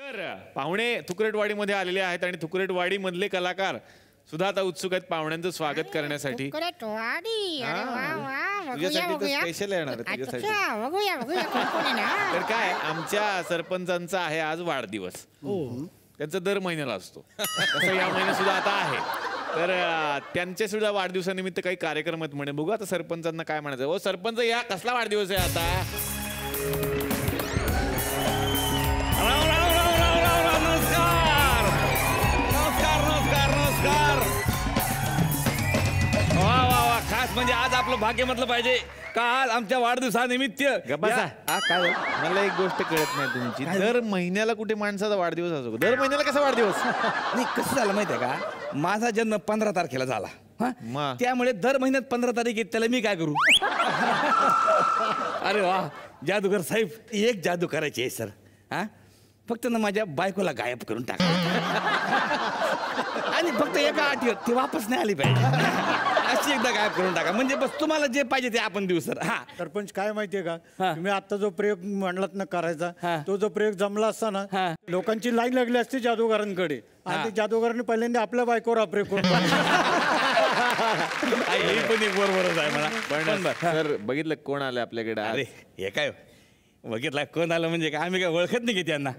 पाहुणे थुकरेटवाडीमध्ये आलेले आहेत आणि थुकरेटवाडी मधले कलाकार सुद्धा आता उत्सुक आहेत पाहुण्यांचं स्वागत करण्यासाठी. तुझ्यासाठी स्पेशल येणार तुझ्यासाठी. तर काय आमच्या सरपंचांचा आहे आज वाढदिवस. त्यांचा दर महिन्याला असतो, तसं या महिन्यात सुद्धा आता आहे. तर त्यांच्या सुद्धा वाढदिवसानिमित्त काही कार्यक्रम आहेत म्हणे. बघू आता सरपंचांना काय म्हणायचं. हो सरपंच, या कसला वाढदिवस आहे आता? खास म्हणजे आज आपलं भाग्य म्हटलं पाहिजे का आज आमच्या वाढदिवसानिमित्त. काय मला एक गोष्ट कळत नाही तुमची. दर महिन्याला कुठे माणसाचा वाढदिवस असतो? दर महिन्याला कसा वाढदिवस? नाही, कसं झालं माहितीये का, माझा जन्म 15 तारखेला झाला. त्यामुळे दर महिन्यात 15 तारीख येत, त्याला मी काय करू? अरे वा, जादूगर साहेब, एक जादू करायची आहे सर. हा, फक्त ना माझ्या बायकोला गायब करून टाका आणि फक्त एका आठवत ती वापस नाही आली पाहिजे, अशी एकदा गायब करून टाका. म्हणजे बस तुम्हाला जे पाहिजे ते आपण देऊ सर. हा सरपंच, काय माहितीये का, तुम्ही आता जो प्रयोग म्हणलात ना करायचा, तो जो प्रयोग जमला असता ना, लोकांची लाईन लागली असती जादूगारांकडे आणि ते जादूगारांनी पहिल्यांदा आपल्या बायकोवर प्रयोग करून हे पण एक बरोबरच आहे मला. पण सर बघितलं कोण आलं आपल्याकडे? अरे हे काय बघितला कोण आलं म्हणजे काय, आम्ही काय ओळखत नाही की त्यांना.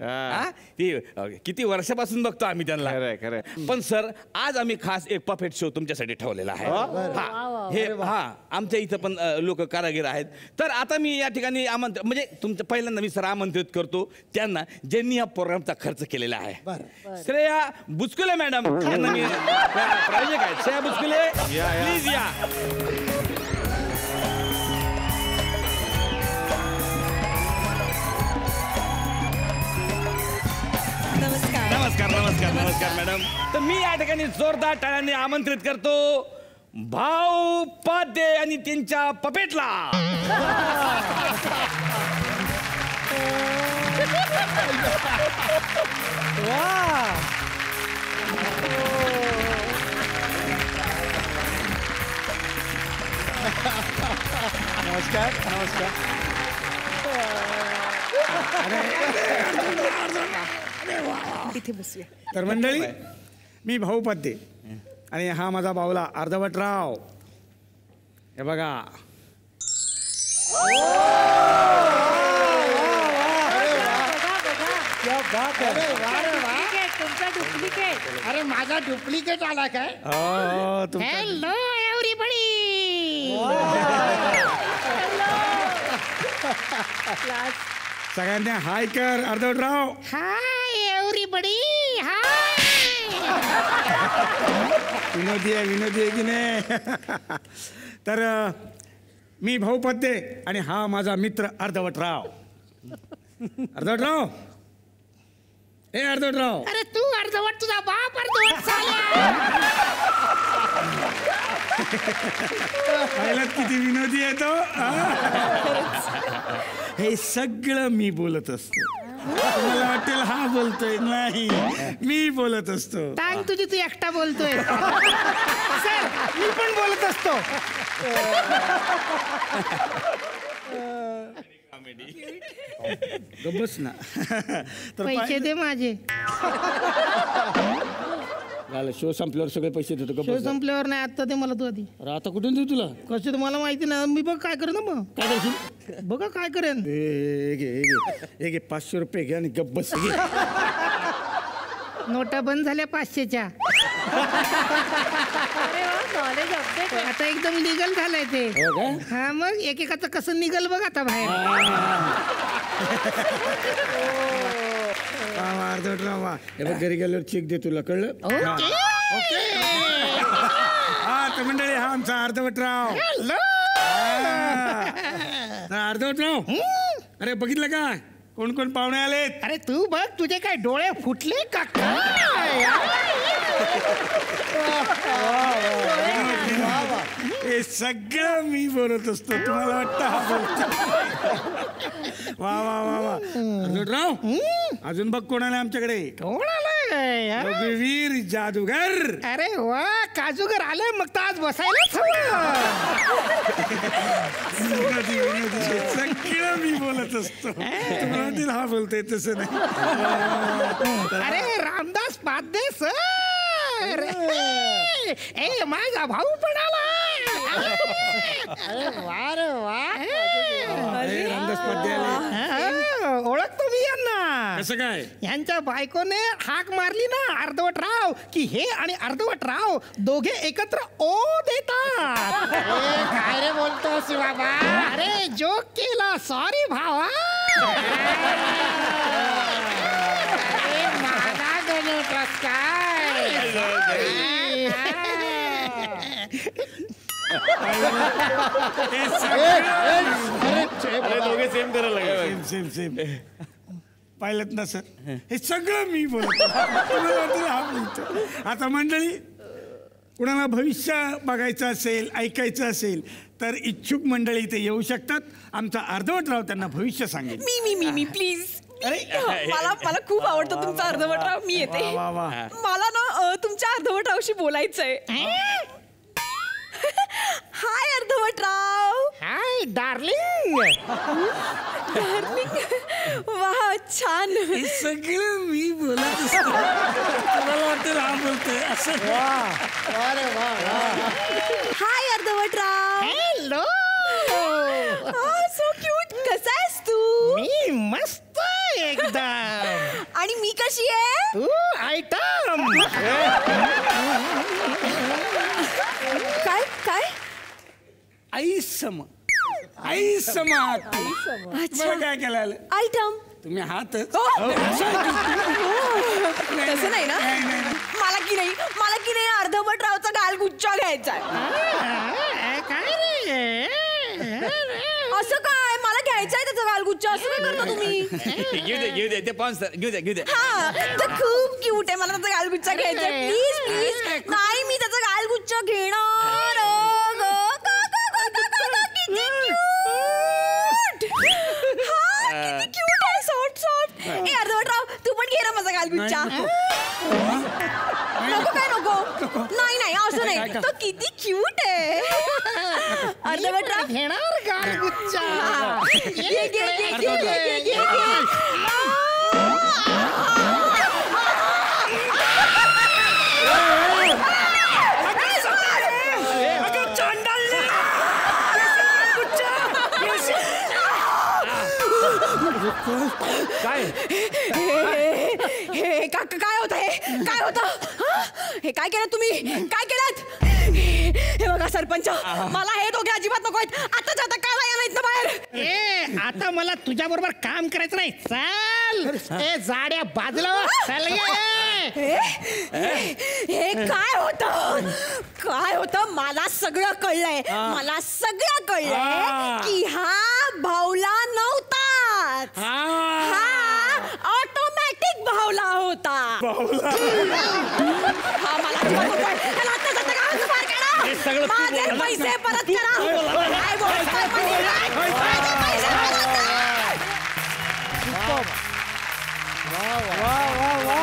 ती किती वर्षापासून बघतो आम्ही त्यांना. खरंय. पण सर आज आम्ही खास एक पफेट शो तुमच्यासाठी ठेवलेला आहे. हे आमच्या इथं पण लोक कारागीर आहेत. तर आता मी या ठिकाणी म्हणजे तुमच्या पहिल्यांदा मी सर आमंत्रित करतो त्यांना ज्यांनी या प्रोग्रामचा खर्च केलेला आहे. श्रेया बुचकुले मॅडम यांना मी प्रायोजक आहेत. श्रेया बुचकुले प्लीज या. नमस्कार मॅडम. तर मी या ठिकाणी जोरदार टाळ्यांनी आमंत्रित करतो भाऊ पाध्ये आणि त्यांच्या पपेटला. नमस्कार. तर मंडळी, मी भाऊ पाध्ये आणि हा माझा बावला अर्धवटराव. हे बघा, अरे माझा डुप्लिकेट आला काय? Hello everybody. सगळ्यांना हाय कर अर्धवटराव. Hi everybody. हाय. विनोदी आहे की नाही? तर मी भाऊ पाध्ये आणि हा माझा मित्र अर्धवटराव. अर्धवटराव, ए अर्धवटराव. अरे तू अर्धवट, तुझा बाप अर्धवट झाला. पाहिलं किती विनोदी आहे तो. हे सगळं मी बोलत असतो. मला वाटेल हा बोलतोय, नाही मी बोलत असतो. टांग तुझी तू एकटा बोलतोय. सर मी पण बोलत असतो. गबस ना. तर पैसे दे माझे. झालं, शो संपल्यावर सगळे पैसे देतो. शो संपल्यावर नाही, आता ते मला तू आधी. अरे आता कुठून देऊ तुला? कसं मला माहिती ना. मी बघ काय करेन. मग काय करशील? बघा काय करेन. घे 500 रुपये घे आणि गब्बस घे. नोटा बंद झाल्या 500च्या. आता एकदम लिगल झालंय ते. हा मग एकेकाचं कसं निघल बघ आता बाहेर. अर्धवटराव, हे बघ घरी गेल्यावर चेक दे तुला, कळलं? ओके. हा तर मंडळी, हा आमचा अर्धवटराव. अर्धवटराव, अरे बघितलं का कोण कोण पाहुणे आलेत? अरे तू बघ, तुझे काय डोळे फुटले का काय? हे सगळं मी बोलत असतो, तुम्हाला वाटतं हा बोलतो. वा वा वा वा. अर्धवटराव, अजून बघ कोण आलं आमच्याकडे. कोण आलंय? वीर जादूगर. अरे वा, काजूगर आले मग तर आज बसायलाच हवं. सगळं मी बोलत असतो. तुम्हाला हा बोलतोय तसं नाही. अरे रामदास पाध्ये सर, ए माझा भाऊ पण आला. वा रे वा, रामदास पाध्ये आले. ओळखतो मी यांना. कसं काय? यांच्या बायकोने हाक मारली ना अर्धवटराव की हे आणि अर्धवटराव दोघे एकत्र ओ देतात. काय रे बोलतो बाबा? अरे जोक केला, सॉरी भावा. अरे मला गणितच काय. दोघे सेम करायला लागले. सेम सेम पाहिलं ना सर, हे सगळं मी बोलतो. हा बोलतो. आता मंडळी, कुणाला भविष्य बघायचं असेल, ऐकायचं असेल तर इच्छुक मंडळी इथे येऊ शकतात. आमचा अर्धवटराव त्यांना भविष्य सांगेल. Me please. मला खूप आवडतं तुमचा अर्धवटराव. मी येते. मला ना तुमच्या अर्धवटरावशी बोलायचंय. हाय अर्धवटराव. Hi darling. वा छान. हे सगळं मी बोलत असतो. तुम्हाला वाटतं हा बोलतोय असं. हाय अर्धवटराव. हॅलो. So cute. कसा आहेस तू? मी मस्त एकदम. आणि मी कशी आहे? तू आयटम. काय काय? आई सम अच्छा, काय केलं आयटम. तुम्ही हातच. तसं नाही ना. मला की नाही अर्धवटरावचा गालगुच्चा घ्यायचा. काय रे? असं काय? मला घ्यायचंय त्याचा गालगुच्चा. असं काय करता तुम्ही? घेऊ दे ते पाहून घेऊ दे. हा, तर खूप क्यूट आहे. मला त्याचा गालगुच्चा घ्यायचा. प्लीज. नाही, मी त्याचा गालगुच्चा घेणार. क्यूट आहे. सॉफ्ट. ए अर्धवटराव, तू पण घे ना माझा गालगुच्चा. नको काय नको. नाही असं नाही. तो किती क्यूट आहे. अर्धवटराव घेणार गालगुच्चा. घे. काय हे काय होत आहे? काय होतं? हे काय केलं तुम्ही? काय केलं? हे बघा सरपंच, मला हे दोघे अजिबात नको आहेत. आताच आता काय यायला येत ना बाहेर. ए आता मला तुझ्या बरोबर काम करायचं नाही. चल. ए जाड्या बाजूला चल. हे काय होतं? मला सगळं कळलंय. मला सगळं कळलंय की हा भावला नव्हताच. हा ऑटोमॅटिक भावला होता. हा मला माझे पैसे परत करा. काय बोलतोय? माझे पैसे परत करा. वा वा वा.